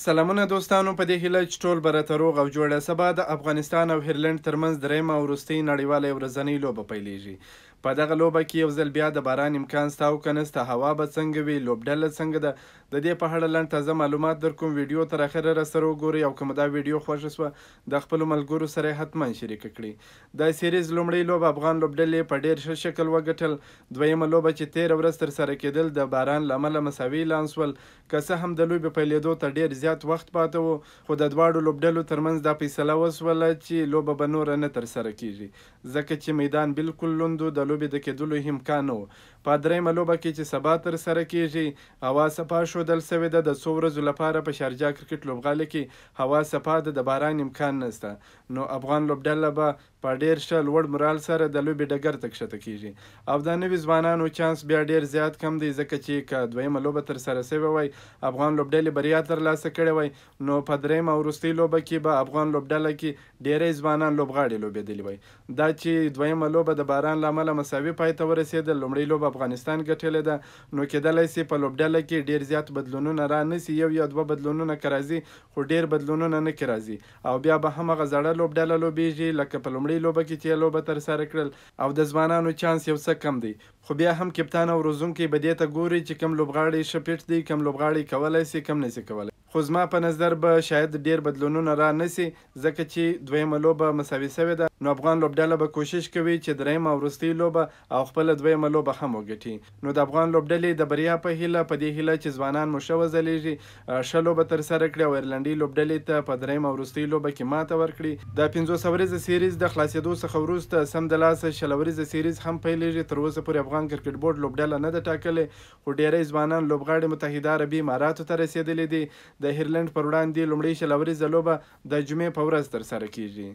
سلامونه دوستانو، په دې هیله چې ټول به راته روغ او جوړ. سبا د افغانستان او هیرلند ترمنځ دریمه او وروستۍ نړیواله ورځنۍ لوبه پیلیږي. په دغه لوبه کې یو ځل بیا د باران امکان سته او که نسته. هوا به څنګه وي، لوبډله څنګه ده، د دې په اړه لنډ تازه معلومات در کوم. ویډیو تر اخره راسره وګورئ او که مو دا ویډیو خوښه شوه د خپلو ملګرو سره یې حتما شریکه کړئ. د سیریز لومړۍ لوبه افغان لوبډلې په ډېر ښه شکل وګټل. دویمه لوبه چې تېره ورځ ترسره کېدل د باران له امله مساوي اعلان شول. که څه هم د لوبې پیلېدو ته ډېر زیات وخت پاته و، خو د دواړو لوبډلو ترمنځ دا فیصله وشوله چې لوبه به نوره نه ترسره کیږي، ځکه چې میدان بالکل لوند و، د لوبې د کېدلو امکان نه و. په دریمه لوبه کې چې سبا ترسره کیږي هوا صفا ښودل سوې ده. د څو ورځو لپاره په شارجه کرکټ لوبغالي کې هوا صفا ده، د باران امکان نشته. نو افغان لوبډله به په ډېر ښه لوړ مورال سره د لوبې ډګر ته کښته کیږي او د نوي ځوانانو چانس بیا ډېر زیات کم دی، ځکه چې که دویمه لوبه ترسره سوې وای افغان لوبډلې بریا ترلاسه کړې وای، نو په درېیمه او وروستۍ لوبه کې به افغان لوبډله کې ډېری ځوانان لوبغاړي لوبېدلي وای. دا چې دویمه لوبه د باران له امله مساوي پای ته ورسېدل، لومړۍ لوبه افغانستان ګټلې ده، نو کېدلی سي په لوبډله کې ډېر زیات بدلونونه را نه سي. یو یا دوه بدلونونه که راځي، خو ډېر بدلونونه نه کې راځي او بیا به هم هغه زړه لوبډله لوبېږي لکه په لومړۍ لوبه کې چې لوبه ترسره کړل او د ځوانانو چانس یو څه کم دی. خو بیا هم کپتان او روزونکی به دې ته ګوري چې کوم لوبغاړی ښه فټ دی، کوم لوبغاړی کولی سي، کوم نسي کولی. خو زما په نظر به شاید ډېر بدلونونه را نه سي، ځکه چې دویمه لوبه مساوي سوې ده. نو افغان لوبډله به کوشش کوي چې درېیمه او وروستۍ لوبه او خپله دویمه لوبه هم وګټي. نو د افغان لوبډلې د بریا په هیله، په دې هیله چې ځوانان مو ښه وځلیږي، ښه لوبه ترسره کړي او ایرلنډۍ لوبډلې ته په درېیمه او وروستۍ لوبه کې ماته ورکړي. د 50 ورځې سیریز د خلاصېدو څخه وروسته سمدلاسه 20 ورځې سیریز هم پیلیږي. تر اوسه پورې افغان کرکټ بورډ لوبډله نه ده ټاکلې، خو ډېری ځوانان لوبغاړي متحده عربي اماراتو ته رسېدلي دي. د هیرلند پر وړاندې لومړۍ 20 ورځې لوبه د جمعې په ورځ ترسره کیږي.